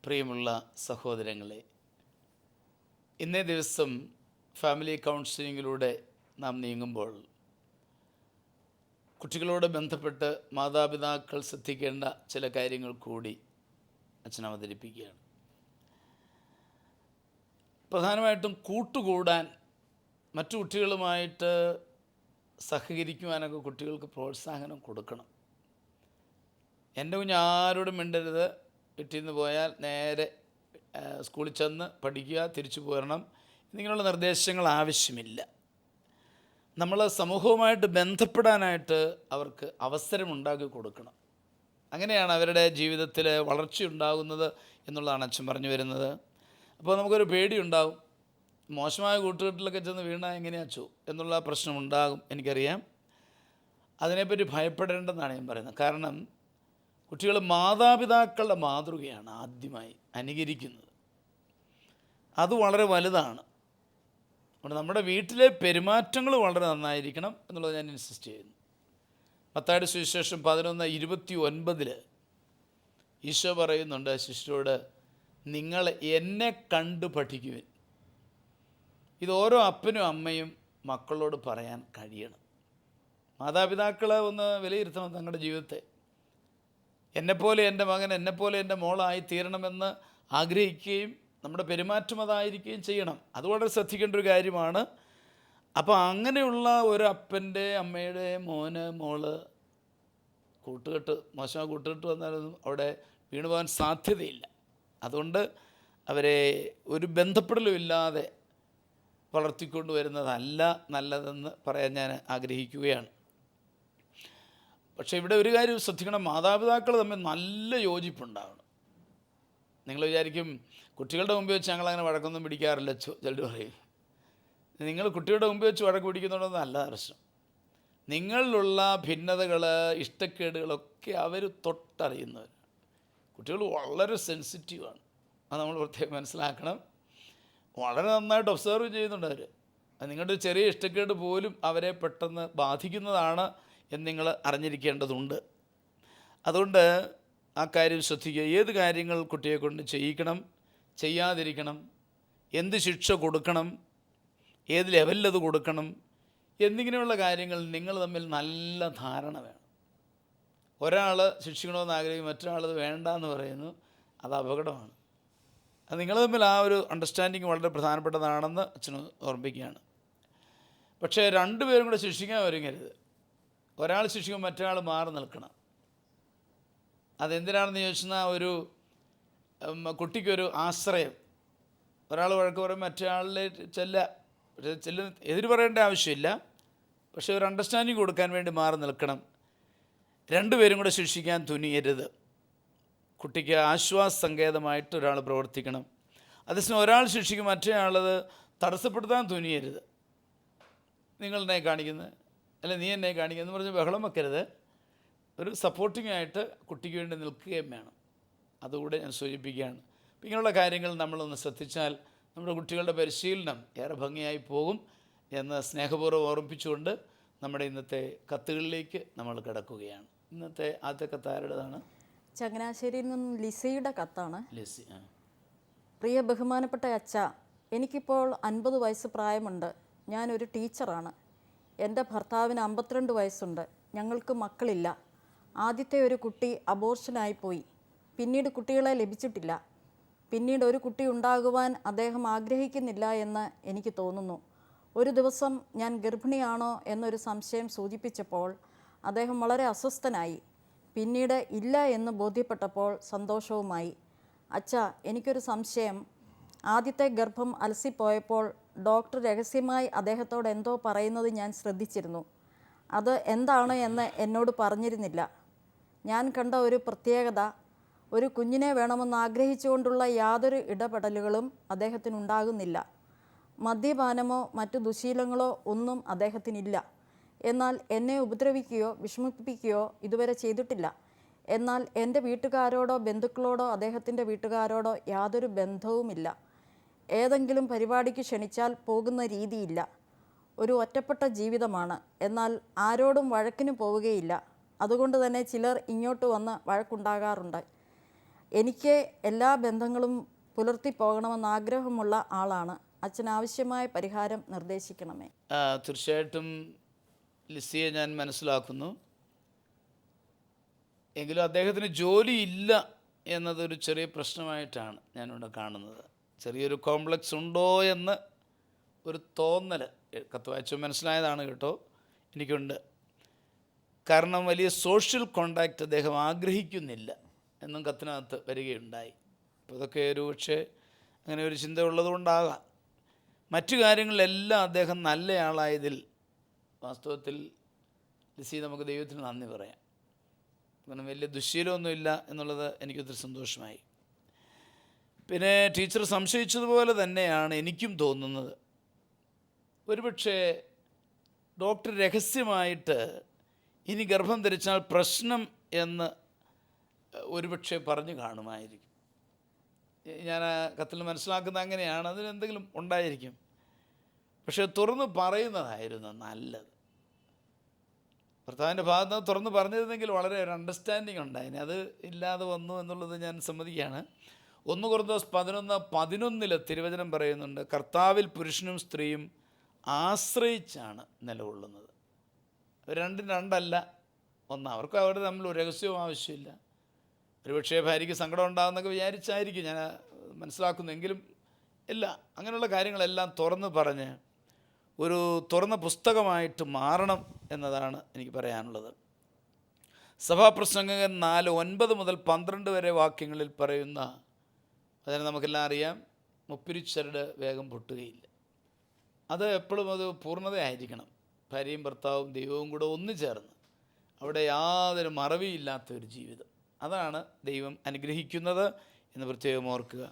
പ്രിയമുള്ള സഹോദരങ്ങളെ, ഇന്നേ ദിവസം ഫാമിലി കൗൺസിലിങ്ങിലൂടെ നാം നീങ്ങുമ്പോൾ കുട്ടികളോട് ബന്ധപ്പെട്ട് മാതാപിതാക്കൾ ശ്രദ്ധിക്കേണ്ട ചില കാര്യങ്ങൾ കൂടി അച്ഛൻ അവതരിപ്പിക്കുകയാണ്. പ്രധാനമായിട്ടും കൂട്ടുകൂടാൻ, മറ്റു കുട്ടികളുമായിട്ട് സഹകരിക്കുവാനൊക്കെ കുട്ടികൾക്ക് പ്രോത്സാഹനം കൊടുക്കണം. എൻ്റെ കുഞ്ഞ് ആരോടും മിണ്ടരുത്, വീട്ടിൽ നിന്ന് പോയാൽ നേരെ സ്കൂളിൽ ചെന്ന് പഠിക്കുക, തിരിച്ചു പോരണം, എന്നിങ്ങനെയുള്ള നിർദ്ദേശങ്ങൾ ആവശ്യമില്ല. നമ്മൾ സമൂഹവുമായിട്ട് ബന്ധപ്പെടാനായിട്ട് അവർക്ക് അവസരമുണ്ടാക്കി കൊടുക്കണം. അങ്ങനെയാണ് അവരുടെ ജീവിതത്തിൽ വളർച്ചയുണ്ടാകുന്നത് എന്നുള്ളതാണ് അച്ഛൻ പറഞ്ഞു വരുന്നത്. അപ്പോൾ നമുക്കൊരു പേടിയുണ്ടാകും, മോശമായ കൂട്ടുകെട്ടിലൊക്കെ ചെന്ന് വീണാൽ എങ്ങനെയാച്ചോ എന്നുള്ള പ്രശ്നമുണ്ടാകും, എനിക്കറിയാം. അതിനെപ്പറ്റി ഭയപ്പെടേണ്ടെന്നാണ് ഞാൻ പറയുന്നത്. കാരണം കുട്ടികൾ മാതാപിതാക്കളുടെ മാതൃകയാണ് ആദ്യമായി അനുകരിക്കുന്നത്. അത് വളരെ വലുതാണ്. അതുകൊണ്ട് നമ്മുടെ വീട്ടിലെ പെരുമാറ്റങ്ങൾ വളരെ നന്നായിരിക്കണം എന്നുള്ളത് ഞാൻ ഇൻസിസ്റ്റ് ചെയ്യുന്നു. മത്തായിയുടെ സുവിശേഷം 11:29 ഈശോ പറയുന്നുണ്ട് ശിഷ്യരോട്, നിങ്ങൾ എന്നെ കണ്ട് പഠിക്കുവിൻ. ഇത് ഓരോ അപ്പനും അമ്മയും മക്കളോട് പറയാൻ കഴിയണം. മാതാപിതാക്കളെ ഒന്ന് വിലയിരുത്തണം തങ്ങളുടെ ജീവിതത്തെ. എന്നെപ്പോലെ എൻ്റെ മകൻ, എന്നെപ്പോലെ എൻ്റെ മോളായി തീരണമെന്ന് ആഗ്രഹിക്കുകയും നമ്മുടെ പെരുമാറ്റം അതായിരിക്കുകയും ചെയ്യണം. അത് വളരെ ശ്രദ്ധിക്കേണ്ട ഒരു കാര്യമാണ്. അപ്പോൾ അങ്ങനെയുള്ള ഒരു അപ്പൻ്റെ, അമ്മയുടെ മോള് കൂട്ടുകെട്ട്, മോശമായ കൂട്ടുകെട്ട് വന്നാലൊന്നും അവിടെ വീണുപോകാൻ സാധ്യതയില്ല. അതുകൊണ്ട് അവരെ ഒരു ബന്ധപ്പെടലും ഇല്ലാതെ വളർത്തിക്കൊണ്ട് വരുന്നതല്ല നല്ലതെന്ന് പറയാൻ ഞാൻ ആഗ്രഹിക്കുകയാണ്. പക്ഷേ ഇവിടെ ഒരു കാര്യം ശ്രദ്ധിക്കണം, മാതാപിതാക്കൾ തമ്മിൽ നല്ല യോജിപ്പുണ്ടാവണം. നിങ്ങൾ വിചാരിക്കും കുട്ടികളുടെ മുമ്പ് വെച്ച് ഞങ്ങളങ്ങനെ വഴക്കൊന്നും പിടിക്കാറില്ല, ചിലർ പറയും. നിങ്ങൾ കുട്ടികളുടെ മുമ്പ് വെച്ച് വഴക്ക് പിടിക്കുന്നുണ്ടെന്ന് അല്ല പ്രശ്നം. നിങ്ങളിലുള്ള ഭിന്നതകൾ, ഇഷ്ടക്കേടുകളൊക്കെ അവർ തൊട്ടറിയുന്നവർ. കുട്ടികൾ വളരെ സെൻസിറ്റീവാണ്, അത് നമ്മൾ പ്രത്യേകം മനസ്സിലാക്കണം. വളരെ നന്നായിട്ട് ഒബ്സർവ് ചെയ്യുന്നുണ്ട് അവർ. അത് നിങ്ങളുടെ ചെറിയ ഇഷ്ടക്കേട് പോലും അവരെ പെട്ടെന്ന് ബാധിക്കുന്നതാണ് എന്ന് നിങ്ങൾ അറിഞ്ഞിരിക്കേണ്ടതുണ്ട്. അതുകൊണ്ട് ആ കാര്യം ശ്രദ്ധിക്കുക. ഏത് കാര്യങ്ങൾ കുട്ടിയെ കൊണ്ട് ചെയ്യിക്കണം, ചെയ്യാതിരിക്കണം, എന്ത് ശിക്ഷ കൊടുക്കണം, ഏത് ലെവലിലത് കൊടുക്കണം എന്നിങ്ങനെയുള്ള കാര്യങ്ങൾ നിങ്ങൾ തമ്മിൽ നല്ല ധാരണ വേണം. ഒരാൾ ശിക്ഷിക്കണമെന്ന് ആഗ്രഹിക്കും, മറ്റൊരാളത് വേണ്ട എന്ന് പറയുന്നു, അത് അപകടമാണ്. അത് നിങ്ങൾ തമ്മിൽ ആ ഒരു അണ്ടർസ്റ്റാൻഡിങ് വളരെ പ്രധാനപ്പെട്ടതാണെന്ന് അച്ഛന് ഓർമ്മിപ്പിക്കുകയാണ്. പക്ഷേ രണ്ടുപേരും കൂടെ ശിക്ഷിക്കാൻ ഒരുങ്ങരുത്. ഒരാൾ ശിക്ഷിക്കുമ്പോൾ മറ്റൊരാൾ മാറി നിൽക്കണം. അതെന്തിനാണെന്ന് ചോദിച്ചാൽ ഒരു കുട്ടിക്കൊരു ആശ്രയം. ഒരാൾ വഴക്ക് പറയും, മറ്റൊരാളിലെ എതിര് പറയേണ്ട ആവശ്യമില്ല, പക്ഷേ ഒരു അണ്ടർസ്റ്റാൻഡിങ് കൊടുക്കാൻ വേണ്ടി മാറി നിൽക്കണം. രണ്ടുപേരും കൂടെ ശിക്ഷിക്കാൻ തുനിയരുത്. കുട്ടിക്ക് ആശ്വാസ സങ്കേതമായിട്ട് ഒരാൾ പ്രവർത്തിക്കണം. അതേസമയം ഒരാൾ ശിക്ഷിക്കും, മറ്റേയാളത് തടസ്സപ്പെടുത്താൻ തുനിയരുത്. നിങ്ങൾ എന്നെ കാണിക്കുന്നത്, അല്ലെ നീ എന്നെ കാണിക്കുന്നത് പറഞ്ഞ് ബഹളം വെക്കരുത്. ഒരു സപ്പോർട്ടിംഗ് ആയിട്ട് കുട്ടിക്ക് വേണ്ടി നിൽക്കുകയും വേണം. അതുകൂടെ ഞാൻ സൂചിപ്പിക്കുകയാണ്. അപ്പം ഇങ്ങനെയുള്ള കാര്യങ്ങൾ നമ്മളൊന്ന് ശ്രദ്ധിച്ചാൽ നമ്മുടെ കുട്ടികളുടെ പരിശീലനം ഏറെ ഭംഗിയായി പോകും എന്ന് സ്നേഹപൂർവ്വം ഓർമ്മിപ്പിച്ചുകൊണ്ട് നമ്മുടെ ഇന്നത്തെ കത്തുകളിലേക്ക് നമ്മൾ കിടക്കുകയാണ്. ഇന്നത്തെ ആദ്യത്തെ കത്ത് ആരുടേതാണ്? ചങ്ങനാശ്ശേരിയിൽ നിന്നും ലിസിയുടെ കത്താണ്. ലിസി. പ്രിയ ബഹുമാനപ്പെട്ട അച്ഛ, എനിക്കിപ്പോൾ 50 വയസ്സ് പ്രായമുണ്ട്. ഞാനൊരു ടീച്ചറാണ്. എൻ്റെ ഭർത്താവിന് 52 വയസ്സുണ്ട്. ഞങ്ങൾക്ക് മക്കളില്ല. ആദ്യത്തെ ഒരു കുട്ടി അബോർഷനായിപ്പോയി. പിന്നീട് കുട്ടികളെ ലഭിച്ചിട്ടില്ല. പിന്നീട് ഒരു കുട്ടി ഉണ്ടാകുവാൻ അദ്ദേഹം ആഗ്രഹിക്കുന്നില്ല എന്ന് എനിക്ക് തോന്നുന്നു. ഒരു ദിവസം ഞാൻ ഗർഭിണിയാണോ എന്നൊരു സംശയം സൂചിപ്പിച്ചപ്പോൾ അദ്ദേഹം വളരെ അസ്വസ്ഥനായി. പിന്നീട് ഇല്ല എന്ന് ബോധ്യപ്പെട്ടപ്പോൾ സന്തോഷവുമായി. അച്ഛാ, എനിക്കൊരു സംശയം. ആദ്യത്തെ ഗർഭം അലസിപ്പോയപ്പോൾ ഡോക്ടർ രഹസ്യമായി അദ്ദേഹത്തോട് എന്തോ പറയുന്നത് ഞാൻ ശ്രദ്ധിച്ചിരുന്നു. അത് എന്താണ് എന്ന് എന്നോട് പറഞ്ഞിരുന്നില്ല. ഞാൻ കണ്ട ഒരു പ്രത്യേകത, ഒരു കുഞ്ഞിനെ വേണമെന്ന് ആഗ്രഹിച്ചുകൊണ്ടുള്ള യാതൊരു ഇടപെടലുകളും അദ്ദേഹത്തിനുണ്ടാകുന്നില്ല. മദ്യപാനമോ മറ്റു ദുശീലങ്ങളോ ഒന്നും അദ്ദേഹത്തിനില്ല. എന്നാൽ എന്നെ ഉപദ്രവിക്കുകയോ വിഷമിപ്പിക്കുകയോ ഇതുവരെ ചെയ്തിട്ടില്ല. എന്നാൽ എൻ്റെ വീട്ടുകാരോടോ ബന്ധുക്കളോടോ അദ്ദേഹത്തിൻ്റെ വീട്ടുകാരോടോ യാതൊരു ബന്ധവുമില്ല. ഏതെങ്കിലും പരിപാടിക്ക് ക്ഷണിച്ചാൽ പോകുന്ന രീതിയില്ല. ഒരു ഒറ്റപ്പെട്ട ജീവിതമാണ്. എന്നാൽ ആരോടും വഴക്കിന് പോവുകയില്ല. അതുകൊണ്ട് തന്നെ ചിലർ ഇങ്ങോട്ട് വന്ന് വഴക്കുണ്ടാകാറുണ്ട്. എനിക്ക് എല്ലാ ബന്ധങ്ങളും പുലർത്തി പോകണമെന്ന് ആഗ്രഹമുള്ള ആളാണ്. അച്ഛനാവശ്യമായ പരിഹാരം നിർദ്ദേശിക്കണമേ. തീർച്ചയായിട്ടും ലിസിയെ ഞാൻ മനസ്സിലാക്കുന്നു. എങ്കിലും അദ്ദേഹത്തിന് ജോലിയില്ല എന്നതൊരു ചെറിയ പ്രശ്നമായിട്ടാണ് ഞാനിവിടെ കാണുന്നത്. ചെറിയൊരു കോംപ്ലക്സ് ഉണ്ടോ എന്ന് ഒരു തോന്നൽ കത്ത് വായിച്ചു മനസ്സിലായതാണ് കേട്ടോ, എനിക്കുണ്ട്. കാരണം വലിയ സോഷ്യൽ കോണ്ടാക്റ്റ് അദ്ദേഹം ആഗ്രഹിക്കുന്നില്ല എന്നും കത്തിനകത്ത് വരികയുണ്ടായി. അപ്പോൾ ഇതൊക്കെ ഒരു പക്ഷേ അങ്ങനെ ഒരു ചിന്ത ഉള്ളതുകൊണ്ടാകാം. മറ്റു കാര്യങ്ങളിലെല്ലാം അദ്ദേഹം നല്ലയാളായതിൽ വാസ്തവത്തിൽ ലിസി നമുക്ക് ദൈവത്തിന് നന്ദി പറയാം. കാരണം വലിയ ദുശ്ശീലമൊന്നുമില്ല എന്നുള്ളത് എനിക്കൊത്തിരി സന്തോഷമായി. പിന്നെ ടീച്ചർ സംശയിച്ചതുപോലെ തന്നെയാണ് എനിക്കും തോന്നുന്നത്. ഒരുപക്ഷെ ഡോക്ടർ രഹസ്യമായിട്ട് ഇനി ഗർഭം ധരിച്ചാൽ പ്രശ്നം എന്ന് ഒരുപക്ഷെ പറഞ്ഞു കാണുമായിരിക്കും. ഞാൻ ആ കത്തിൽ മനസ്സിലാക്കുന്നത് അങ്ങനെയാണ്. അതിനെന്തെങ്കിലും ഉണ്ടായിരിക്കും. പക്ഷേ തുറന്ന് പറയുന്നതായിരുന്നു നല്ലത്. ഭർത്താവിൻ്റെ ഭാഗത്ത് നിന്ന് തുറന്ന് പറഞ്ഞിരുന്നെങ്കിൽ വളരെ ഒരു അണ്ടർസ്റ്റാൻഡിങ് ഉണ്ടായിന്. അത് ഇല്ലാതെ വന്നു എന്നുള്ളത് ഞാൻ സമ്മതിക്കുകയാണ്. 1 കൊരിന്ത്യർ 11:11 തിരുവചനം പറയുന്നുണ്ട്, കർത്താവിൽ പുരുഷനും സ്ത്രീയും ആശ്രയിച്ചാണ് നിലകൊള്ളുന്നത്. രണ്ടും രണ്ടല്ല, ഒന്ന്. അവർക്ക് അവിടെ തമ്മിൽ ഒരു രഹസ്യവും ആവശ്യമില്ല. ഒരുപക്ഷേ ഭാര്യയ്ക്ക് സങ്കടം ഉണ്ടാകുന്നൊക്കെ വിചാരിച്ചായിരിക്കും ഞാൻ മനസ്സിലാക്കുന്നെങ്കിലും ഇല്ല. അങ്ങനെയുള്ള കാര്യങ്ങളെല്ലാം തുറന്ന് പറഞ്ഞ് ഒരു തുറന്ന പുസ്തകമായിട്ട് മാറണം എന്നതാണ് എനിക്ക് പറയാനുള്ളത്. സഭാപ്രസംഗകൻ 4:9 മുതൽ 12 വരെ വാക്യങ്ങളിൽ പറയുന്ന അതിന് നമുക്കെല്ലാം അറിയാം, മുപ്പിരിച്ചരട് വേഗം പൊട്ടുകയില്ല. അത് എപ്പോഴും അത് പൂർണ്ണതയായിരിക്കണം. ഭാര്യയും ഭർത്താവും ദൈവവും കൂടെ ഒന്നു ചേർന്ന് അവിടെ യാതൊരു മറവിയില്ലാത്തൊരു ജീവിതം, അതാണ് ദൈവം അനുഗ്രഹിക്കുന്നത് എന്ന് പ്രത്യേകം ഓർക്കുക.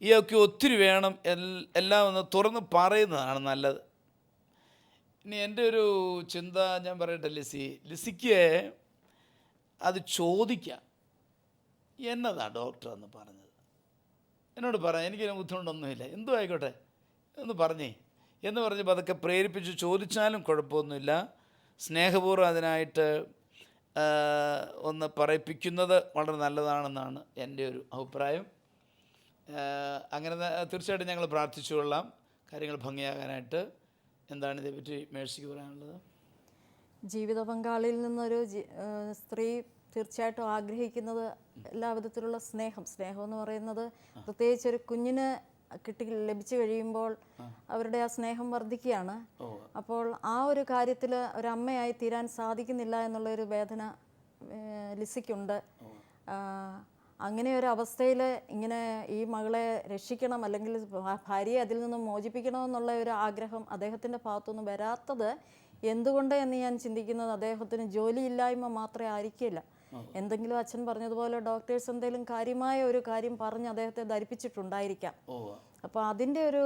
ഈയൊക്കെ ഒത്തിരി വേണം. എല്ലാം ഒന്ന് തുറന്ന് പറയുന്നതാണ് നല്ലത്. ഇനി എൻ്റെ ഒരു ചിന്ത ഞാൻ പറയട്ടെ, ലിസിക്ക് അത് ചോദിക്കാം. എന്നതാ ഡോക്ടർ എന്ന് പറഞ്ഞത് എന്നോട് പറയാം. എനിക്കൊരു ബുദ്ധിമുട്ടൊന്നുമില്ല, എന്തോ ആയിക്കോട്ടെ എന്ന് പറഞ്ഞേ എന്ന് പറഞ്ഞ് പതുക്കെ പ്രേരിപ്പിച്ച് ചോദിച്ചാലും കുഴപ്പമൊന്നുമില്ല. സ്നേഹപൂർവ്വം അതിനായിട്ട് ഒന്ന് പറയിപ്പിക്കുന്നത് വളരെ നല്ലതാണെന്നാണ് എൻ്റെ ഒരു അഭിപ്രായം. അങ്ങനെ തീർച്ചയായിട്ടും ഞങ്ങൾ പ്രാർത്ഥിച്ചു കൊള്ളാം കാര്യങ്ങൾ ഭംഗിയാകാനായിട്ട്. എന്താണ് ഇതേപ്പറ്റി മേഴ്സിക്ക് പറയാനുള്ളത്? ജീവിത പങ്കാളിയിൽ നിന്നൊരു സ്ത്രീ തീർച്ചയായിട്ടും ആഗ്രഹിക്കുന്നത് എല്ലാ വിധത്തിലുള്ള സ്നേഹം എന്ന് പറയുന്നത്, പ്രത്യേകിച്ച് ഒരു കുഞ്ഞിന് ലഭിച്ചു കഴിയുമ്പോൾ അവരുടെ ആ സ്നേഹം വർദ്ധിക്കുകയാണ്. അപ്പോൾ ആ ഒരു കാര്യത്തിൽ ഒരമ്മയായി തീരാൻ സാധിക്കുന്നില്ല എന്നുള്ളൊരു വേദന ലിസിക്കുണ്ട്. അങ്ങനെ ഒരു അവസ്ഥയിൽ ഇങ്ങനെ ഈ മകളെ രക്ഷിക്കണം, അല്ലെങ്കിൽ ഭാര്യയെ അതിൽ നിന്നും മോചിപ്പിക്കണമെന്നുള്ള ഒരു ആഗ്രഹം അദ്ദേഹത്തിൻ്റെ ഭാഗത്തുനിന്ന് വരാത്തത് എന്തുകൊണ്ട് എന്ന് ഞാൻ ചിന്തിക്കുന്നത്, അദ്ദേഹത്തിന് ജോലിയില്ലായ്മ മാത്രമേ ആയിരിക്കില്ല. എന്തെങ്കിലും അച്ഛൻ പറഞ്ഞതുപോലെ ഡോക്ടേഴ്സ് എന്തെങ്കിലും കാര്യമായ ഒരു കാര്യം പറഞ്ഞ് അദ്ദേഹത്തെ ധരിപ്പിച്ചിട്ടുണ്ടായിരിക്കാം. അപ്പോൾ അതിൻ്റെ ഒരു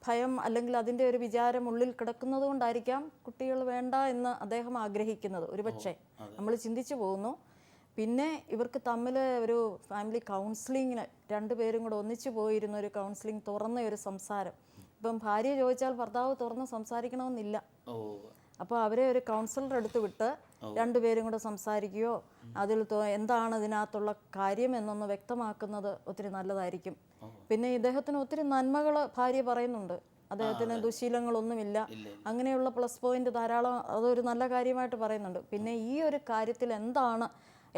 ഭയം അല്ലെങ്കിൽ അതിൻ്റെ ഒരു വിചാരം ഉള്ളിൽ കിടക്കുന്നത് കൊണ്ടായിരിക്കാം കുട്ടികൾ വേണ്ട എന്ന് അദ്ദേഹം ആഗ്രഹിക്കുന്നത്. ഒരുപക്ഷെ നമ്മൾ ചിന്തിച്ചു പോകുന്നു. പിന്നെ ഇവർക്ക് തമ്മിൽ ഒരു ഫാമിലി കൗൺസിലിങ്ങിന് രണ്ടുപേരും കൂടെ ഒന്നിച്ചു പോയിരുന്ന ഒരു കൗൺസിലിംഗ്, തുറന്ന ഒരു സംസാരം. ഇപ്പം ഭാര്യ ചോദിച്ചാൽ ഭർത്താവ് തുറന്ന് സംസാരിക്കണമെന്നില്ല. അപ്പോൾ അവരെ ഒരു കൗൺസിലർ എടുത്ത് വിട്ട് രണ്ടുപേരും കൂടെ സംസാരിക്കുകയോ അതിൽ എന്താണ് ഇതിനകത്തുള്ള കാര്യം എന്നൊന്ന് വ്യക്തമാക്കുന്നത് ഒത്തിരി നല്ലതായിരിക്കും. പിന്നെ ഇദ്ദേഹത്തിന് ഒത്തിരി നന്മകൾ ഭാര്യ പറയുന്നുണ്ട്. അദ്ദേഹത്തിന് ദുശീലങ്ങളൊന്നുമില്ല, അങ്ങനെയുള്ള പ്ലസ് പോയിന്റ് ധാരാളം, അതൊരു നല്ല കാര്യമായിട്ട് പറയുന്നുണ്ട്. പിന്നെ ഈ ഒരു കാര്യത്തിൽ എന്താണ്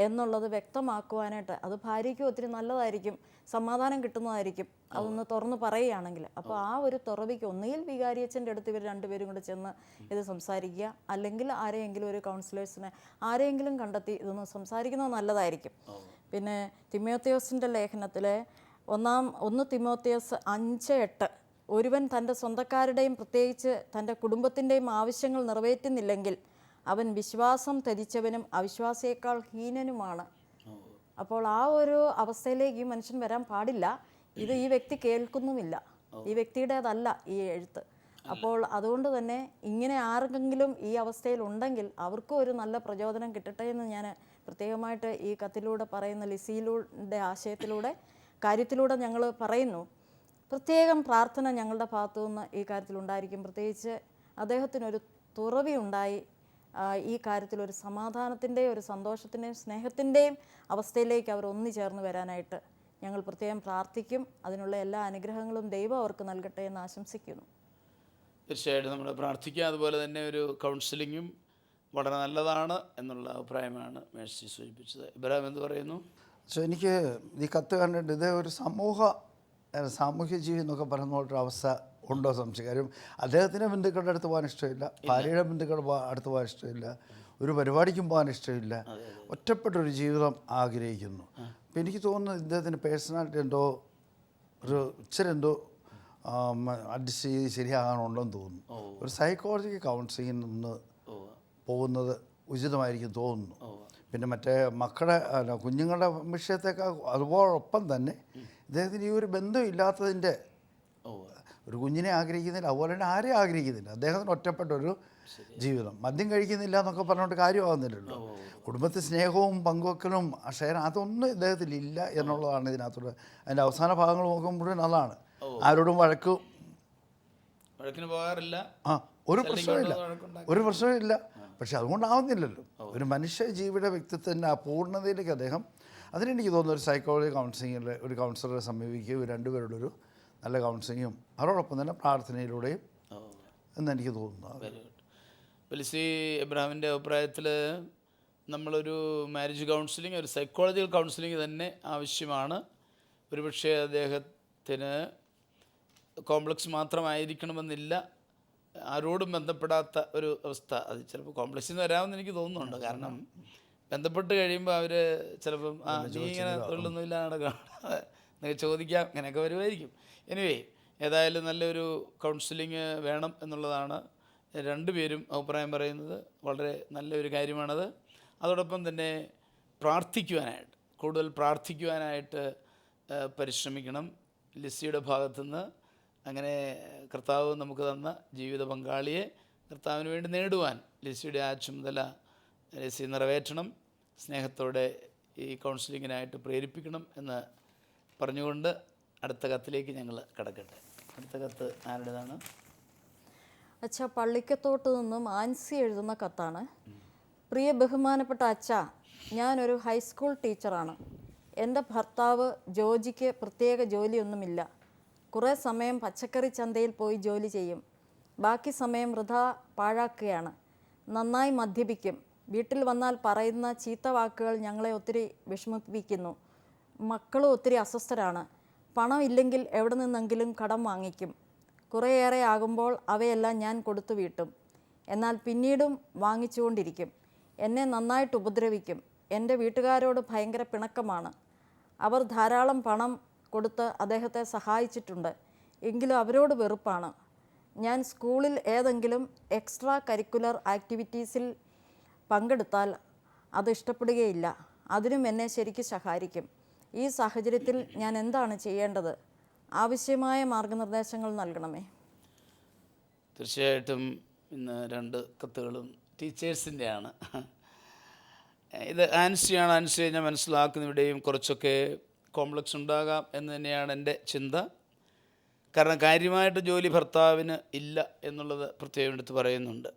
എന്നുള്ളത് വ്യക്തമാക്കുവാനായിട്ട് അത് ഭാര്യയ്ക്കും ഒത്തിരി നല്ലതായിരിക്കും, സമാധാനം കിട്ടുന്നതായിരിക്കും അതൊന്ന് തുറന്ന് പറയുകയാണെങ്കിൽ. അപ്പോൾ ആ ഒരു തുറവിക്ക് ഒന്നുകിൽ വികാരിയച്ഛൻ്റെ അടുത്ത് ഇവർ രണ്ടുപേരും കൂടെ ചെന്ന് ഇത് സംസാരിക്കുക, അല്ലെങ്കിൽ ആരെയെങ്കിലും ഒരു കൗൺസിലേഴ്സിനെ ആരെയെങ്കിലും കണ്ടെത്തി ഇതൊന്ന് സംസാരിക്കുന്നത് നല്ലതായിരിക്കും. പിന്നെ തിമോത്തിയോസിൻ്റെ ലേഖനത്തിലെ 1 തിമോത്തിയോസ് 5:8, ഒരുവൻ തൻ്റെ സ്വന്തക്കാരുടെയും പ്രത്യേകിച്ച് തൻ്റെ കുടുംബത്തിൻ്റെയും ആവശ്യങ്ങൾ നിറവേറ്റുന്നില്ലെങ്കിൽ അവൻ വിശ്വാസം ത്യജിച്ചവനും അവിശ്വാസിയേക്കാൾ ഹീനനുമാണ്. അപ്പോൾ ആ ഒരു അവസ്ഥയിലേക്ക് ഈ മനുഷ്യൻ വരാൻ പാടില്ല. ഇത് ഈ വ്യക്തി കേൾക്കുന്നുമില്ല, ഈ വ്യക്തിയുടേതല്ല ഈ എഴുത്ത്. അപ്പോൾ അതുകൊണ്ട് തന്നെ ഇങ്ങനെ ആർക്കെങ്കിലും ഈ അവസ്ഥയിൽ ഉണ്ടെങ്കിൽ അവർക്കും ഒരു നല്ല പ്രചോദനം കിട്ടട്ടെ എന്ന് ഞാൻ പ്രത്യേകമായിട്ട് ഈ കത്തിലൂടെ പറയുന്ന ലിസിയിലൂടെ കാര്യത്തിലൂടെ ഞങ്ങൾ പറയുന്നു. പ്രത്യേകം പ്രാർത്ഥന ഞങ്ങളുടെ ഭാഗത്തു നിന്ന് ഈ കാര്യത്തിലുണ്ടായിരിക്കും. പ്രത്യേകിച്ച് അദ്ദേഹത്തിനൊരു തുറവി ഉണ്ടായി ഈ കാര്യത്തിൽ ഒരു സമാധാനത്തിൻ്റെയും ഒരു സന്തോഷത്തിൻ്റെയും സ്നേഹത്തിൻ്റെയും അവസ്ഥയിലേക്ക് അവർ ഒന്നു ചേർന്ന് വരാനായിട്ട് ഞങ്ങൾ പ്രത്യേകം പ്രാർത്ഥിക്കും. അതിനുള്ള എല്ലാ അനുഗ്രഹങ്ങളും ദൈവം അവർക്ക് നൽകട്ടെ എന്ന് ആശംസിക്കുന്നു. തീർച്ചയായിട്ടും നമ്മൾ പ്രാർത്ഥിക്കുക. അതുപോലെ തന്നെ ഒരു കൗൺസിലിങ്ങും വളരെ നല്ലതാണ് എന്നുള്ള അഭിപ്രായമാണ് മേഴ്സി സൂചിപ്പിച്ചത്. ഇബ്രാഹിം എന്ത് പറയുന്നു? പക്ഷേ എനിക്ക് ഈ കത്ത് കണ്ടിട്ട് ഇത് ഒരു സാമൂഹ്യ ജീവി എന്നൊക്കെ പറയുന്ന അവസ്ഥ ഉണ്ടോ സംശയം. കാര്യം അദ്ദേഹത്തിൻ്റെ ബന്ധുക്കളുടെ അടുത്ത് പോകാൻ ഇഷ്ടമില്ല, ഭാര്യയുടെ ബന്ധുക്കളുടെ അടുത്ത് പോകാൻ ഇഷ്ടമില്ല, ഒരു പരിപാടിക്കും പോകാൻ ഇഷ്ടമില്ല, ഒറ്റപ്പെട്ടൊരു ജീവിതം ആഗ്രഹിക്കുന്നു. അപ്പോൾ എനിക്ക് തോന്നുന്നത് ഇദ്ദേഹത്തിൻ്റെ പേഴ്സണാലിറ്റി എന്തോ ഇച്ചിരി എന്തോ അഡ്ജസ്റ്റ് ചെയ്ത് ശരിയാകാനുണ്ടെന്ന് തോന്നുന്നു. ഒരു സൈക്കോളജിക്കൽ കൗൺസിലിങ്ങിൽ നിന്ന് പോകുന്നത് ഉചിതമായിരിക്കും തോന്നുന്നു. പിന്നെ മറ്റേ കുഞ്ഞുങ്ങളുടെ വിഷയത്തേക്കാൾ അതുപോലൊപ്പം തന്നെ ഇദ്ദേഹത്തിന് ഈ ഒരു ബന്ധമില്ലാത്തതിൻ്റെ, ഒരു കുഞ്ഞിനെ ആഗ്രഹിക്കുന്നില്ല, അതുപോലെ തന്നെ ആരെയും ആഗ്രഹിക്കുന്നില്ല, അദ്ദേഹത്തിന് ഒറ്റപ്പെട്ടൊരു ജീവിതം. മദ്യം കഴിക്കുന്നില്ല എന്നൊക്കെ പറഞ്ഞുകൊണ്ട് കാര്യമാകുന്നില്ലല്ലോ. കുടുംബത്തിൽ സ്നേഹവും പങ്കുവെക്കലും ഷെയർ അതൊന്നും ഇദ്ദേഹത്തിലില്ല എന്നുള്ളതാണ് ഇതിനകത്തുള്ള അതിൻ്റെ അവസാന ഭാഗങ്ങൾ നോക്കുമ്പോഴും അതാണ്. ആരോടും വഴക്കിന് പോകാറില്ല, ഒരു പ്രശ്നവും ഇല്ല. പക്ഷെ അതുകൊണ്ടാവുന്നില്ലല്ലോ. ഒരു മനുഷ്യ ജീവിയുടെ വ്യക്തിത്വത്തിൻ്റെ ആ പൂർണ്ണതയിലേക്ക് അദ്ദേഹം, അതിനെനിക്ക് തോന്നുന്നു ഒരു സൈക്കോളജി കൗൺസിലിങ്ങിൽ ഒരു കൗൺസിലറെ സമീപിക്കുകയും രണ്ടുപേരുടെ ഒരു നല്ല കൗൺസിലിങ്ങും അതോടൊപ്പം തന്നെ പ്രാർത്ഥനയിലൂടെയും എന്നെനിക്ക് തോന്നുന്നു. വെൽസി എബ്രഹാമിൻ്റെ അഭിപ്രായത്തിൽ നമ്മളൊരു മാരേജ് കൗൺസിലിംഗ്, ഒരു സൈക്കോളജിക്കൽ കൗൺസിലിംഗ് തന്നെ ആവശ്യമാണ്. ഒരുപക്ഷെ അദ്ദേഹത്തിന് കോംപ്ലക്സ് മാത്രമായിരിക്കണമെന്നില്ല, ആരോടും ബന്ധപ്പെടാത്ത ഒരു അവസ്ഥ. അത് ചിലപ്പോൾ കോംപ്ലക്സിൽ നിന്ന് വരാമെന്ന് എനിക്ക് തോന്നുന്നുണ്ട്. കാരണം ബന്ധപ്പെട്ട് കഴിയുമ്പോൾ അവർ ചിലപ്പം നീ ഇങ്ങനെ തൊഴിലൊന്നുമില്ല നടക്കണം എന്നൊക്കെ ചോദിക്കാം, ഇങ്ങനെയൊക്കെ വരുമായിരിക്കും. എനിവേ, ഏതായാലും നല്ലൊരു കൗൺസിലിംഗ് വേണം എന്നുള്ളതാണ് രണ്ടുപേരും അഭിപ്രായം പറയുന്നത്. വളരെ നല്ലൊരു കാര്യമാണത്. അതോടൊപ്പം തന്നെ പ്രാർത്ഥിക്കുവാനായിട്ട്, കൂടുതൽ പ്രാർത്ഥിക്കുവാനായിട്ട് പരിശ്രമിക്കണം. ലിസിയുടെ ഭാഗത്തുനിന്ന് അങ്ങനെ കർത്താവ് നമുക്ക് തന്ന ജീവിത പങ്കാളിയെ കർത്താവിന് വേണ്ടി നേടുവാൻ ലിസിയുടെ ആ ചുമതല ലിസി നിറവേറ്റണം. സ്നേഹത്തോടെ ഈ കൗൺസിലിങ്ങിനായിട്ട് പ്രേരിപ്പിക്കണം എന്ന് പറഞ്ഞുകൊണ്ട് അടുത്ത കത്തിലേക്ക് ഞങ്ങൾ കടക്കട്ടെ. അടുത്ത കത്ത് ആരുടേതാണ്? അച്ഛാ, പള്ളിക്കത്തോട്ട് നിന്നും ആൻസി എഴുതുന്ന കത്താണ്. പ്രിയ ബഹുമാനപ്പെട്ട അച്ഛാ, ഞാനൊരു ഹൈസ്കൂൾ ടീച്ചറാണ്. എൻ്റെ ഭർത്താവ് ജോജിക്ക് പ്രത്യേക ജോലിയൊന്നുമില്ല. കുറേ സമയം പച്ചക്കറി ചന്തയിൽ പോയി ജോലി ചെയ്യും. ബാക്കി സമയം വൃഥാ പാഴാക്കുകയാണ്. നന്നായി മദ്യപിക്കും. വീട്ടിൽ വന്നാൽ പറയുന്ന ചീത്ത വാക്കുകൾ ഞങ്ങളെ ഒത്തിരി വിഷമിപ്പിക്കുന്നു. മക്കളും ഒത്തിരി അസ്വസ്ഥരാണ്. പണം ഇല്ലെങ്കിൽ എവിടെ നിന്നെങ്കിലും കടം വാങ്ങിക്കും. കുറേയേറെ ആകുമ്പോൾ അവയെല്ലാം ഞാൻ കൊടുത്തു വീട്ടും. എന്നാൽ പിന്നീടും വാങ്ങിച്ചുകൊണ്ടിരിക്കും. എന്നെ നന്നായിട്ട് ഉപദ്രവിക്കും. എൻ്റെ വീട്ടുകാരോട് ഭയങ്കര പിണക്കമാണ്. അവർ ധാരാളം പണം കൊടുത്ത് അദ്ദേഹത്തെ സഹായിച്ചിട്ടുണ്ട്. എങ്കിലും അവരോട് വെറുപ്പാണ്. ഞാൻ സ്കൂളിൽ ഏതെങ്കിലും എക്സ്ട്രാ കരിക്കുലർ ആക്ടിവിറ്റീസിൽ പങ്കെടുത്താൽ അത് ഇഷ്ടപ്പെടുകയില്ല. അതിനും എന്നെ ശരിക്കും ശകാരിക്കും. ഈ സാഹചര്യത്തിൽ ഞാൻ എന്താണ് ചെയ്യേണ്ടത്? ആവശ്യമായ മാർഗനിർദ്ദേശങ്ങൾ നൽകണമേ. തീർച്ചയായിട്ടും ഇന്ന് രണ്ട് കത്തുകളും ടീച്ചേഴ്സിൻ്റെയാണ്. ഇത് ആൻസിയാണ്. ആൻസിയെ ഞാൻ മനസ്സിലാക്കുന്ന ഇവിടെയും കുറച്ചൊക്കെ കോംപ്ലക്സ് ഉണ്ടാകാം എന്ന് തന്നെയാണ് എൻ്റെ ചിന്ത. കാരണം കാര്യമായിട്ട് ജോലി ഭർത്താവിന് ഇല്ല എന്നുള്ളത് പ്രത്യേകം എടുത്ത് പറയുന്നുണ്ട്.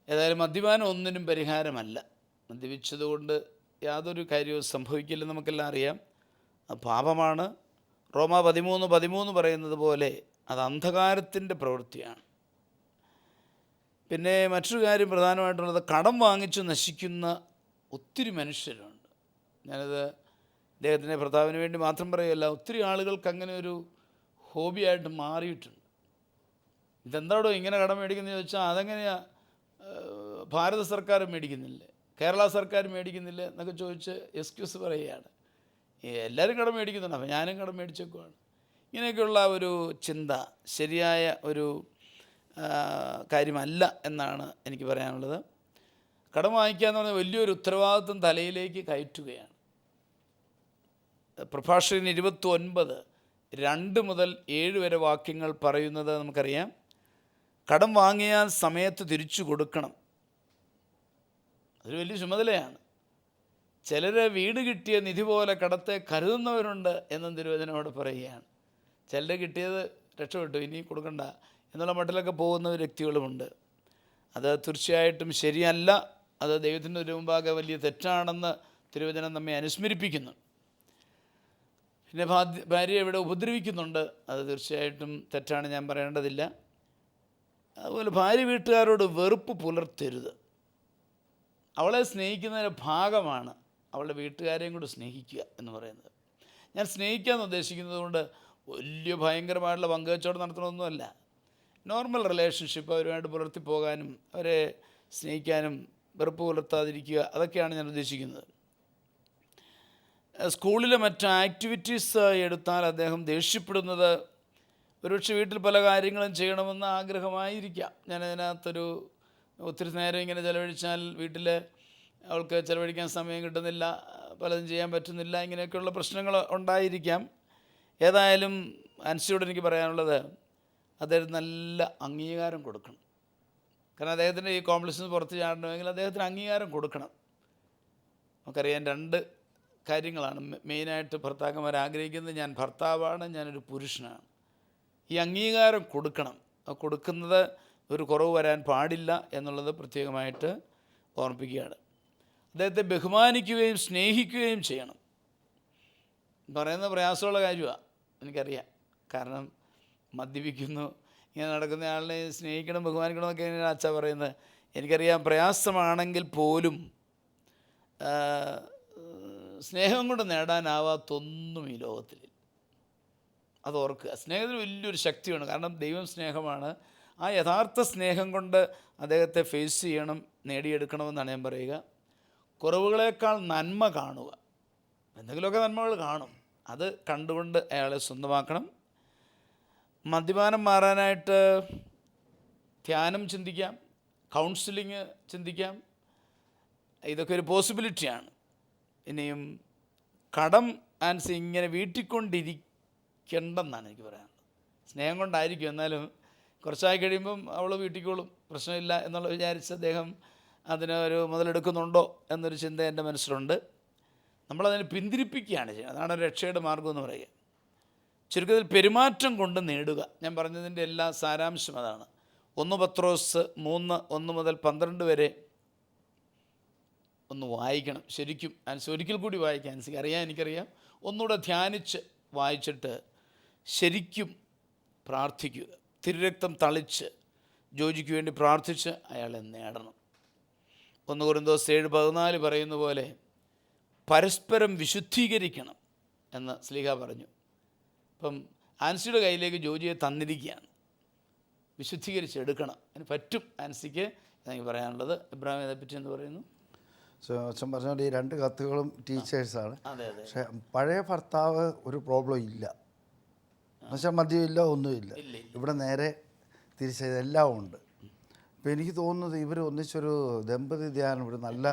ഏതായാലും മദ്യപാനം ഒന്നിനും പരിഹാരമല്ല. മദ്യപിച്ചതുകൊണ്ട് യാതൊരു കാര്യവും സംഭവിക്കില്ലെന്ന് നമുക്കെല്ലാം അറിയാം. അത് പാപമാണ്. റോമ 13:13 പറയുന്നത് പോലെ അത് അന്ധകാരത്തിൻ്റെ പ്രവൃത്തിയാണ്. പിന്നെ മറ്റൊരു കാര്യം പ്രധാനമായിട്ടുള്ളത്, കടം വാങ്ങിച്ച് നശിക്കുന്ന ഒത്തിരി മനുഷ്യരുണ്ട്. ഞാനത് അദ്ദേഹത്തിൻ്റെ ഭർത്താവിന് വേണ്ടി മാത്രം പറയുകയല്ല, ഒത്തിരി ആളുകൾക്ക് അങ്ങനെ ഒരു ഹോബിയായിട്ട് മാറിയിട്ടുണ്ട്. ഇതെന്താടോ ഇങ്ങനെ കടം മേടിക്കുന്നത് ചോദിച്ചാൽ അതെങ്ങനെയാണ് ഭാരത സർക്കാർ മേടിക്കുന്നില്ലേ, കേരള സർക്കാർ മേടിക്കുന്നില്ലേ എന്നൊക്കെ ചോദിച്ച് എക്സ്ക്യൂസ് പറയുകയാണ്. എല്ലാവരും കടം മേടിക്കുന്നുണ്ട്, അപ്പോൾ ഞാനും കടം മേടിച്ചേക്കുവാണ്. ഇങ്ങനെയൊക്കെയുള്ള ഒരു ചിന്ത ശരിയായ ഒരു കാര്യമല്ല എന്നാണ് എനിക്ക് പറയാനുള്ളത്. കടം വാങ്ങിക്കുക എന്ന് പറഞ്ഞാൽ വലിയൊരു ഉത്തരവാദിത്വം തലയിലേക്ക് കയറ്റുകയാണ്. പ്രഭാഷകൻ 29:2-7 വരെ വാക്യങ്ങൾ പറയുന്നത് നമുക്കറിയാം. കടം വാങ്ങിയാൽ സമയത്ത് തിരിച്ചു കൊടുക്കണം. അതൊരു വലിയ ചുമതലയാണ്. ചിലർ വീട് കിട്ടിയ നിധി പോലെ കടത്തെ കരുതുന്നവരുണ്ട് എന്നും തിരുവചനോട് പറയുകയാണ്. ചിലർ കിട്ടിയത് രക്ഷപ്പെട്ടു, ഇനി കൊടുക്കണ്ട എന്നുള്ള മട്ടിലൊക്കെ പോകുന്ന വ്യക്തികളുമുണ്ട്. അത് തീർച്ചയായിട്ടും ശരിയല്ല. അത് ദൈവത്തിൻ്റെ ഒരു മുമ്പാകെ വലിയ തെറ്റാണെന്ന് തിരുവചനം നമ്മെ അനുസ്മരിപ്പിക്കുന്നു. പിന്നെ ഭാര്യ ഇവിടെ ഉപദ്രവിക്കുന്നുണ്ട്, അത് തീർച്ചയായിട്ടും തെറ്റാണ്, ഞാൻ പറയേണ്ടതില്ല. അതുപോലെ ഭാര്യ വീട്ടുകാരോട് വെറുപ്പ് പുലർത്തരുത്. അവളെ സ്നേഹിക്കുന്നതിൻ്റെ ഭാഗമാണ് അവളുടെ വീട്ടുകാരെയും കൂടെ സ്നേഹിക്കുക എന്ന് പറയുന്നത്. ഞാൻ സ്നേഹിക്കാമെന്ന് ഉദ്ദേശിക്കുന്നത് കൊണ്ട് വലിയ ഭയങ്കരമായിട്ടുള്ള പങ്കുവെച്ചോടെ നടത്തണമെന്നൊന്നുമല്ല. നോർമൽ റിലേഷൻഷിപ്പ് അവരുമായിട്ട് പുലർത്തിപ്പോകാനും അവരെ സ്നേഹിക്കാനും വെറുപ്പ് പുലർത്താതിരിക്കുക, അതൊക്കെയാണ് ഞാൻ ഉദ്ദേശിക്കുന്നത്. സ്കൂളിലെ മറ്റ് ആക്ടിവിറ്റീസ് എടുത്താൽ അദ്ദേഹം ദേഷ്യപ്പെടുന്നത് ഒരുപക്ഷെ വീട്ടിൽ പല കാര്യങ്ങളും ചെയ്യണമെന്ന് ആഗ്രഹമായിരിക്കാം. ഞാനതിനകത്തൊരു ഒത്തിരി നേരം ഇങ്ങനെ ചിലവഴിച്ചാൽ വീട്ടിൽ അവൾക്ക് ചിലവഴിക്കാൻ സമയം കിട്ടുന്നില്ല, പലതും ചെയ്യാൻ പറ്റുന്നില്ല, ഇങ്ങനെയൊക്കെയുള്ള പ്രശ്നങ്ങൾ ഉണ്ടായിരിക്കാം. ഏതായാലും അൻസിയോട് എനിക്ക് പറയാനുള്ളത്, അദ്ദേഹം നല്ല അംഗീകാരം കൊടുക്കണം. കാരണം അദ്ദേഹത്തിൻ്റെ ഈ കോംപ്ലക്സിന് പുറത്ത് ചാടണമെങ്കിൽ അദ്ദേഹത്തിന് അംഗീകാരം കൊടുക്കണം. നമുക്കറിയാം 2 കാര്യങ്ങളാണ് മെയിനായിട്ട് ഭർത്താക്കന്മാർ ആഗ്രഹിക്കുന്നത്. ഞാൻ ഭർത്താവാണ്, ഞാനൊരു പുരുഷനാണ്. ഈ അംഗീകാരം കൊടുക്കണം. കൊടുക്കുന്നത് ഒരു കുറവ് വരാൻ പാടില്ല എന്നുള്ളത് പ്രത്യേകമായിട്ട് ഓർമ്മിപ്പിക്കുകയാണ്. അദ്ദേഹത്തെ ബഹുമാനിക്കുകയും സ്നേഹിക്കുകയും ചെയ്യണം. പറയുന്നത് പ്രയാസമുള്ള കാര്യമാണ്, എനിക്കറിയാം. കാരണം മദ്യപിക്കുന്നു, ഇങ്ങനെ നടക്കുന്ന ആളിനെ സ്നേഹിക്കണം ബഹുമാനിക്കണം എന്നൊക്കെ തന്നെയാണ് അച്ഛ പറയുന്നത്. എനിക്കറിയാം പ്രയാസമാണെങ്കിൽ പോലും സ്നേഹം കൊണ്ട് നേടാനാവാത്തൊന്നും ഈ ലോകത്തിൽ. അത് ഓർക്കുക. സ്നേഹത്തിന് വലിയൊരു ശക്തിയാണ്. കാരണം ദൈവം സ്നേഹമാണ്. ആ യഥാർത്ഥ സ്നേഹം കൊണ്ട് അദ്ദേഹത്തെ ഫേസ് ചെയ്യണം, നേടിയെടുക്കണമെന്നാണ് ഞാൻ പറയുക. കുറവുകളേക്കാൾ നന്മ കാണുക. എന്തെങ്കിലുമൊക്കെ നന്മകൾ കാണും, അത് കണ്ടുകൊണ്ട് അയാളെ സ്വന്തമാക്കണം. മദ്യപാനം മാറാനായിട്ട് ധ്യാനം ചിന്തിക്കാം, കൗൺസിലിങ് ചിന്തിക്കാം, ഇതൊക്കെ ഒരു പോസിബിലിറ്റിയാണ്. ഇനിയും കടം ആൻസി ഇങ്ങനെ വീട്ടിക്കൊണ്ടിരിക്കണ്ടെന്നാണ് എനിക്ക് പറയാനുള്ളത്. സ്നേഹം കൊണ്ടായിരിക്കും, എന്നാലും കുറച്ചായി കഴിയുമ്പം അവൾ വീട്ടിക്കോളും, പ്രശ്നമില്ല എന്നുള്ള വിചാരിച്ച് അദ്ദേഹം അതിനൊരു മുതലെടുക്കുന്നുണ്ടോ എന്നൊരു ചിന്ത എൻ്റെ മനസ്സിലുണ്ട്. നമ്മളതിനെ പിന്തിരിപ്പിക്കുകയാണ് ചെയ്യുന്നത്. അതാണ് രക്ഷയുടെ മാർഗം എന്ന് പറയുക. ചുരുക്കത്തിൽ പെരുമാറ്റം കൊണ്ട് നേടുക. ഞാൻ പറഞ്ഞതിൻ്റെ എല്ലാ സാരാംശം അതാണ്. 1 പത്രോസ് 3 1 മുതൽ 12 വരെ ഒന്ന് വായിക്കണം ശരിക്കും. ഒരിക്കൽ കൂടി വായിക്കാൻ എനിക്കറിയാം. ഒന്നുകൂടെ ധ്യാനിച്ച് വായിച്ചിട്ട് ശരിക്കും പ്രാർത്ഥിക്കുക. തിരുരക്തം തളിച്ച് ജോജിക്ക് വേണ്ടി പ്രാർത്ഥിച്ച് അയാളെ നേടണം. 1 കൊരിന്തോസ് 7:14 പറയുന്ന പോലെ പരസ്പരം വിശുദ്ധീകരിക്കണം എന്ന് ശ്ലീഹ പറഞ്ഞു. അപ്പം ആൻസിയുടെ കയ്യിലേക്ക് ജോജിയെ തന്നിരിക്കുകയാണ്. വിശുദ്ധീകരിച്ചെടുക്കണം. അതിന് പറ്റും ആൻസിക്ക് എനിക്ക് പറയാനുള്ളത്. ഇബ്രാഹിം അതേപ്പറ്റി എന്ന് പറയുന്നു. അച്ഛൻ പറഞ്ഞ ഈ 2 കത്തുകളും ടീച്ചേഴ്സാണ്. അതെ അതെ. പക്ഷേ പഴയ ഭർത്താവ് ഒരു പ്രോബ്ലം ഇല്ല, എന്നുവെച്ചാൽ മദ്യമില്ല, ഒന്നുമില്ല. ഇവിടെ നേരെ തിരിച്ചെല്ലാം ഉണ്ട്. അപ്പോൾ എനിക്ക് തോന്നുന്നത് ഇവർ ഒന്നിച്ചൊരു ദമ്പതി ധ്യാനം, ഒരു നല്ല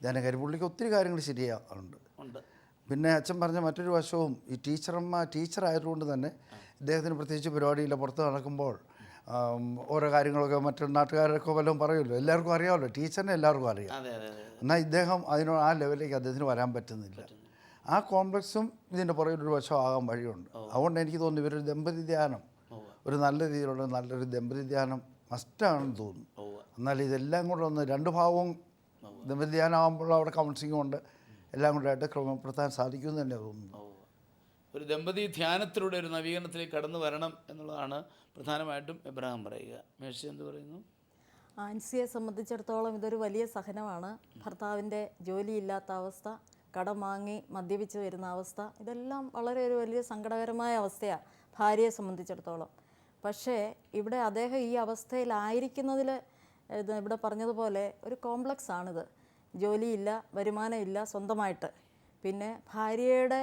ധ്യാനകാരി. പുള്ളിക്ക് ഒത്തിരി കാര്യങ്ങൾ ശരിയാറുണ്ട്. പിന്നെ അച്ഛൻ പറഞ്ഞ മറ്റൊരു വശവും, ഈ ടീച്ചറായതുകൊണ്ട് തന്നെ ഇദ്ദേഹത്തിന് പ്രത്യേകിച്ച് പരിപാടിയില്ല. പുറത്ത് നടക്കുമ്പോൾ ഓരോ കാര്യങ്ങളൊക്കെ മറ്റു നാട്ടുകാരൊക്കെ വല്ലതും പറയുമല്ലോ, എല്ലാവർക്കും അറിയാമല്ലോ, ടീച്ചറിനെ എല്ലാവർക്കും അറിയാം. എന്നാൽ ഇദ്ദേഹം ആ ലെവലിലേക്ക് അദ്ദേഹത്തിന് വരാൻ പറ്റുന്നില്ല. ആ കോംപ്ലക്സും ഇതിൻ്റെ പുറകിലൊരു വശം ആകാൻ വഴിയുണ്ട്. അതുകൊണ്ട് എനിക്ക് തോന്നുന്നു ഇവരൊരു ദമ്പതി ധ്യാനം, ഒരു നല്ല രീതിയിലുള്ള നല്ലൊരു ദമ്പതി ധ്യാനം മസ്റ്റാണെന്ന് തോന്നുന്നു. എന്നാൽ ഇതെല്ലാം കൂടെ ഒന്ന് 2 ഭാവവും ദമ്പതി ധ്യാനം ആകുമ്പോൾ അവിടെ കൗൺസിലിംഗ് കൊണ്ട് എല്ലാം കൂടെയായിട്ട് ക്രമപ്പെടുത്താൻ സാധിക്കുമെന്ന് തന്നെ തോന്നുന്നു. ഒരു ദമ്പതി ധ്യാനത്തിലൂടെ ഒരു നവീകരണത്തിലേക്ക് കടന്നു വരണം എന്നുള്ളതാണ് പ്രധാനമായിട്ടും എബ്രഹാം പറയുക. മേഴ്സി എന്ത് പറയുന്നു? ആൻസിയെ സംബന്ധിച്ചിടത്തോളം ഇതൊരു വലിയ സഹനമാണ്. ഭർത്താവിൻ്റെ ജോലിയില്ലാത്ത അവസ്ഥ, കടം വാങ്ങി മദ്യപിച്ച് വരുന്ന അവസ്ഥ, ഇതെല്ലാം വളരെ ഒരു വലിയ സങ്കടകരമായ അവസ്ഥയാണ് ഭാര്യയെ സംബന്ധിച്ചിടത്തോളം. പക്ഷേ ഇവിടെ അദ്ദേഹം ഈ അവസ്ഥയിലായിരിക്കുന്നതിൽ ഇവിടെ പറഞ്ഞതുപോലെ ഒരു കോംപ്ലക്സ് ആണിത്. ജോലിയില്ല, വരുമാനമില്ല സ്വന്തമായിട്ട്, പിന്നെ ഭാര്യയുടെ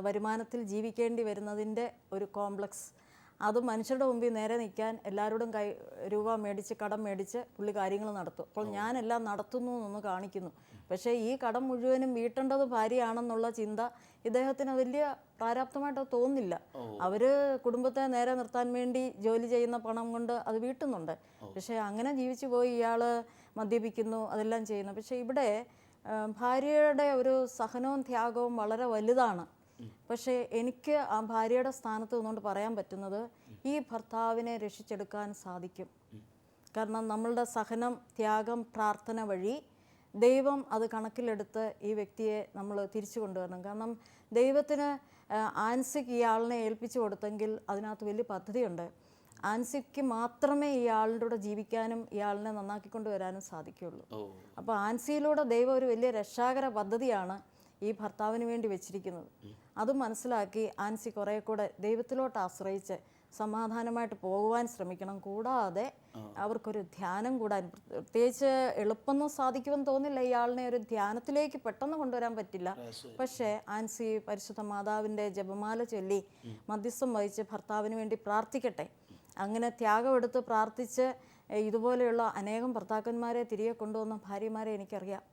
വരുമാനത്തിൽ ജീവിക്കേണ്ടി വരുന്നതിൻ്റെ ഒരു കോംപ്ലക്സ്. അത് മനുഷ്യരുടെ മുമ്പിൽ നേരെ നിൽക്കാൻ എല്ലാവരോടും രൂപ മേടിച്ച് കടം മേടിച്ച് പുള്ളി കാര്യങ്ങൾ നടത്തും. അപ്പോൾ ഞാനെല്ലാം നടത്തുന്നു എന്നൊന്ന് കാണിക്കുന്നു. പക്ഷേ ഈ കടം മുഴുവനും വീട്ടേണ്ടത് ഭാര്യയാണെന്നുള്ള ചിന്ത ഇദ്ദേഹത്തിന് വലിയ പ്രാരാബ്ധമായിട്ട് തോന്നുന്നില്ല. അവർ കുടുംബത്തെ നേരെ നിർത്താൻ വേണ്ടി ജോലി ചെയ്യുന്ന പണം കൊണ്ട് അത് വീട്ടുന്നുണ്ട്. പക്ഷേ അങ്ങനെ ജീവിച്ചു പോയി ഇയാൾ മദ്യപിക്കുന്നു, അതെല്ലാം ചെയ്യുന്നു. പക്ഷേ ഇവിടെ ഭാര്യയുടെ ഒരു സഹനവും ത്യാഗവും വളരെ വലുതാണ്. പക്ഷേ എനിക്ക് ആ ഭാര്യയുടെ സ്ഥാനത്ത് നിന്നുകൊണ്ട് പറയാൻ പറ്റുന്നത് ഈ ഭർത്താവിനെ രക്ഷിച്ചെടുക്കാൻ സാധിക്കും. കാരണം നമ്മളുടെ സഹനം, ത്യാഗം, പ്രാർത്ഥന വഴി ദൈവം അത് കണക്കിലെടുത്ത് ഈ വ്യക്തിയെ നമ്മൾ തിരിച്ചു കൊണ്ടുവരണം. കാരണം ദൈവത്തിന് ആൻസിക്ക് ഇയാളിനെ ഏൽപ്പിച്ചു കൊടുത്തെങ്കിൽ അതിനകത്ത് വലിയ പദ്ധതിയുണ്ട്. ആൻസിക്ക് മാത്രമേ ഇയാളുടെ കൂടെ ജീവിക്കാനും ഇയാളിനെ നന്നാക്കിക്കൊണ്ട് വരാനും സാധിക്കുകയുള്ളൂ. അപ്പോൾ ആൻസിയിലൂടെ ദൈവം ഒരു വലിയ രക്ഷാകര പദ്ധതിയാണ് ഈ ഭർത്താവിന് വേണ്ടി വെച്ചിരിക്കുന്നത്. അത് മനസ്സിലാക്കി ആൻസി കുറേ കൂടെ ദൈവത്തിലോട്ട് ആശ്രയിച്ച് സമാധാനമായിട്ട് പോകുവാൻ ശ്രമിക്കണം. കൂടാതെ അവർക്കൊരു ധ്യാനം കൂടാൻ, പ്രത്യേകിച്ച് എളുപ്പമൊന്നും സാധിക്കുമെന്ന് തോന്നില്ല, ഇയാളിനെ ഒരു ധ്യാനത്തിലേക്ക് പെട്ടെന്ന് കൊണ്ടുവരാൻ പറ്റില്ല. പക്ഷേ ആൻസി പരിശുദ്ധ മാതാവിൻ്റെ ജപമാല ചൊല്ലി മധ്യസ്ഥം വഹിച്ച് ഭർത്താവിന് വേണ്ടി പ്രാർത്ഥിക്കട്ടെ. അങ്ങനെ ത്യാഗമെടുത്ത് പ്രാർത്ഥിച്ച് ഇതുപോലെയുള്ള അനേകം ഭർത്താക്കന്മാരെ തിരികെ കൊണ്ടുവന്ന ഭാര്യമാരെ എനിക്കറിയാം.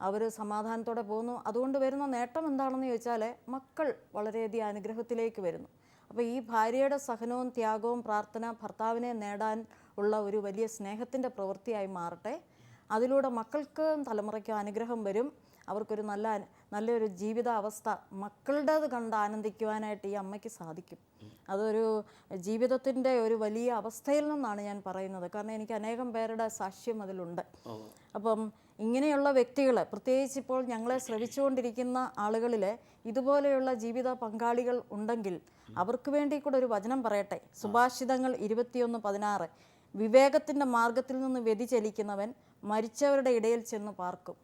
അവർ സമാധാനത്തോടെ പോകുന്നു. അതുകൊണ്ട് വരുന്ന നേട്ടം എന്താണെന്ന് ചോദിച്ചാൽ മക്കൾ വളരെയധികം അനുഗ്രഹത്തിലേക്ക് വരുന്നു. അപ്പോൾ ഈ ഭാര്യയുടെ സഹനവും ത്യാഗവും പ്രാർത്ഥന ഭർത്താവിനെ നേടാൻ ഉള്ള ഒരു വലിയ സ്നേഹത്തിൻ്റെ പ്രവൃത്തിയായി മാറട്ടെ. അതിലൂടെ മക്കൾക്കും തലമുറയ്ക്കും അനുഗ്രഹം വരും. അവർക്കൊരു നല്ലൊരു ജീവിതാവസ്ഥ മക്കളുടേത് കണ്ട് ആനന്ദിക്കുവാനായിട്ട് ഈ അമ്മയ്ക്ക് സാധിക്കും. അതൊരു ജീവിതത്തിൻ്റെ ഒരു വലിയ അവസ്ഥയിൽ നിന്നാണ് ഞാൻ പറയുന്നത്. കാരണം എനിക്ക് അനേകം പേരുടെ സാക്ഷ്യം അതിലുണ്ട്. അപ്പം ഇങ്ങനെയുള്ള വ്യക്തികൾ, പ്രത്യേകിച്ച് ഇപ്പോൾ ഞങ്ങളെ ശ്രവിച്ചുകൊണ്ടിരിക്കുന്ന ആളുകളിൽ ഇതുപോലെയുള്ള ജീവിത പങ്കാളികൾ ഉണ്ടെങ്കിൽ അവർക്ക് വേണ്ടി കൂടെ ഒരു വചനം പറയട്ടെ. സുഭാഷിതങ്ങൾ 21:16, വിവേകത്തിൻ്റെ മാർഗത്തിൽ നിന്ന് വ്യതിചലിക്കുന്നവൻ മരിച്ചവരുടെ ഇടയിൽ ചെന്ന് പാർക്കും.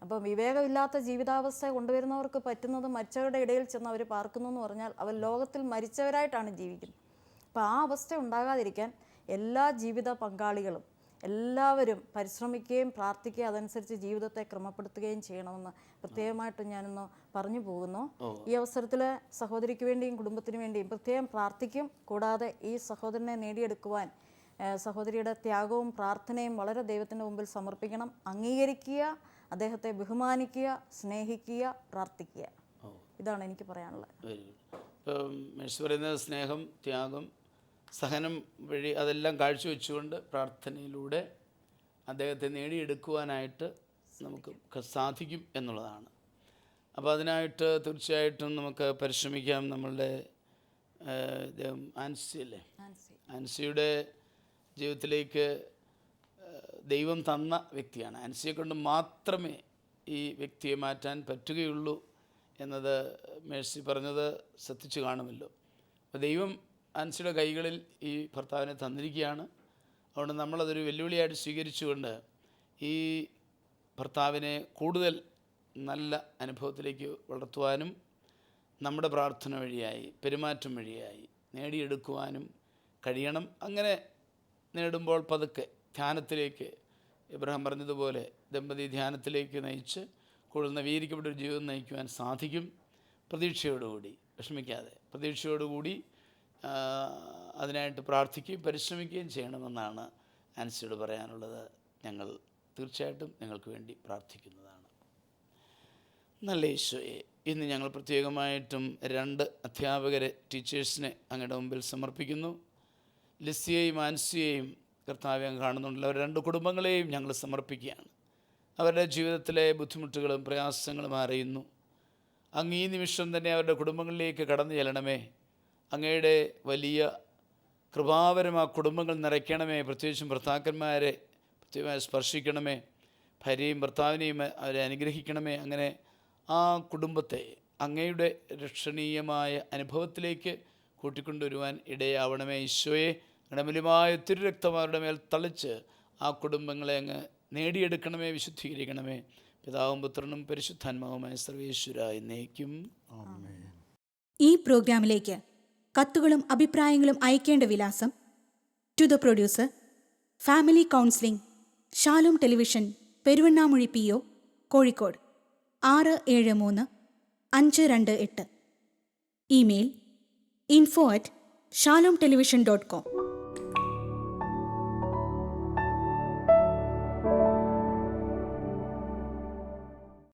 അപ്പം വിവേകമില്ലാത്ത ജീവിതാവസ്ഥ കൊണ്ടുവരുന്നവർക്ക് പറ്റുന്നത് മരിച്ചവരുടെ ഇടയിൽ ചെന്ന് അവർ പാർക്കുന്നു എന്ന് പറഞ്ഞാൽ അവർ ലോകത്തിൽ മരിച്ചവരായിട്ടാണ് ജീവിക്കുന്നത്. അപ്പോൾ ആ അവസ്ഥ ഉണ്ടാകാതിരിക്കാൻ എല്ലാ ജീവിത പങ്കാളികളും എല്ലാവരും പരിശ്രമിക്കുകയും പ്രാർത്ഥിക്കുകയും അതനുസരിച്ച് ജീവിതത്തെ ക്രമപ്പെടുത്തുകയും ചെയ്യണമെന്ന് പ്രത്യേകമായിട്ട് ഞാനൊന്ന് പറഞ്ഞു പോകുന്നു. ഈ അവസരത്തിൽ സഹോദരിക്ക് വേണ്ടിയും കുടുംബത്തിന് വേണ്ടിയും പ്രത്യേകം പ്രാർത്ഥിക്കും. കൂടാതെ ഈ സഹോദരനെ നേടിയെടുക്കുവാൻ സഹോദരിയുടെ ത്യാഗവും പ്രാർത്ഥനയും വളരെ ദൈവത്തിൻ്റെ മുമ്പിൽ സമർപ്പിക്കണം. അംഗീകരിക്കുക, അദ്ദേഹത്തെ ബഹുമാനിക്കുക, സ്നേഹിക്കുക, പ്രാർത്ഥിക്കുക. ഇതാണ് എനിക്ക് പറയാനുള്ളത്. ഇപ്പം മേഴ്സി പറയുന്നത് സ്നേഹം, ത്യാഗം, സഹനം വഴി അതെല്ലാം കാഴ്ചവെച്ചുകൊണ്ട് പ്രാർത്ഥനയിലൂടെ അദ്ദേഹത്തെ നേടിയെടുക്കുവാനായിട്ട് നമുക്ക് സാധിക്കും എന്നുള്ളതാണ്. അപ്പോൾ അതിനായിട്ട് തീർച്ചയായിട്ടും നമുക്ക് പരിശ്രമിക്കാം. നമ്മളുടെ ആൻസി അല്ലേ, ആൻസിയുടെ ജീവിതത്തിലേക്ക് ദൈവം തന്ന വ്യക്തിയാണ്. ആൻസിയെ കൊണ്ട് മാത്രമേ ഈ വ്യക്തിയെ മാറ്റാൻ പറ്റുകയുള്ളൂ എന്നത് മേഴ്സി പറഞ്ഞത് ശ്രദ്ധിച്ചു കാണുമല്ലോ. അപ്പോൾ ദൈവം ആൻസിയുടെ കൈകളിൽ ഈ ഭർത്താവിനെ തന്നിരിക്കുകയാണ്. അതുകൊണ്ട് നമ്മളതൊരു വെല്ലുവിളിയായിട്ട് സ്വീകരിച്ചുകൊണ്ട് ഈ ഭർത്താവിനെ കൂടുതൽ നല്ല അനുഭവത്തിലേക്ക് വളർത്തുവാനും നമ്മുടെ പ്രാർത്ഥന വഴിയായി, പെരുമാറ്റം വഴിയായി നേടിയെടുക്കുവാനും കഴിയണം. അങ്ങനെ നേടുമ്പോൾ പതുക്കെ ധ്യാനത്തിലേക്ക്, ഇബ്രാഹിം പറഞ്ഞതുപോലെ ദമ്പതി ധ്യാനത്തിലേക്ക് നയിച്ച് കൂടുതൽ നവീകരിക്കപ്പെട്ടൊരു ജീവിതം നയിക്കുവാൻ സാധിക്കും. പ്രതീക്ഷയോടുകൂടി, വിഷമിക്കാതെ പ്രതീക്ഷയോടുകൂടി അതിനായിട്ട് പ്രാർത്ഥിക്കുകയും പരിശ്രമിക്കുകയും ചെയ്യണമെന്നാണ് ആൻസിയോട് പറയാനുള്ളത്. ഞങ്ങൾ തീർച്ചയായിട്ടും നിങ്ങൾക്ക് വേണ്ടി പ്രാർത്ഥിക്കുന്നതാണ്. നല്ല ഈശോയെ, ഇന്ന് ഞങ്ങൾ പ്രത്യേകമായിട്ടും 2 അധ്യാപകരെ, ടീച്ചേഴ്സിനെ അങ്ങയുടെ മുമ്പിൽ സമർപ്പിക്കുന്നു. ലിസിയെയും ആൻസിയെയും കർത്താവെ അങ്ങ് കാണുന്നുണ്ടല്ലോ. അവർ 2 കുടുംബങ്ങളെയും ഞങ്ങൾ സമർപ്പിക്കുകയാണ്. അവരുടെ ജീവിതത്തിലെ ബുദ്ധിമുട്ടുകളും പ്രയാസങ്ങളും അറിയുന്നു. അങ്ങ് ഈ നിമിഷം തന്നെ അവരുടെ കുടുംബങ്ങളിലേക്ക് കടന്നു ചെല്ലണമേ. അങ്ങയുടെ വലിയ കൃപാവരം ആ കുടുംബങ്ങൾ നിറയ്ക്കണമേ. പ്രത്യേകിച്ചും ഭർത്താക്കന്മാരെ പ്രത്യേകമായി സ്പർശിക്കണമേ. ഭാര്യയും ഭർത്താവിനെയും അവരെ അനുഗ്രഹിക്കണമേ. അങ്ങനെ ആ കുടുംബത്തെ അങ്ങയുടെ രക്ഷണീയമായ അനുഭവത്തിലേക്ക് കൂട്ടിക്കൊണ്ടുവരുവാൻ ഇടയാവണമേ. ഈശോയെ, അടമലിമായ തിരുരക്തം അവരുടെ മേൽ തളിച്ച് ആ കുടുംബങ്ങളെ അങ്ങ് നേടിയെടുക്കണമേ, വിശുദ്ധീകരിക്കണമേ. പിതാവും പുത്രനും പരിശുദ്ധാത്മാവുമായ സർവേശ്വര എന്നേക്കും ആമേൻ. ഈ പ്രോഗ്രാമിലേക്ക് കത്തുകളും അഭിപ്രായങ്ങളും അയക്കേണ്ട വിലാസം: to the producer, family counselling, Shalom television, Peruvannamuzhi PO, Kozhikode 673-528. Email info@shalomtelevision.com.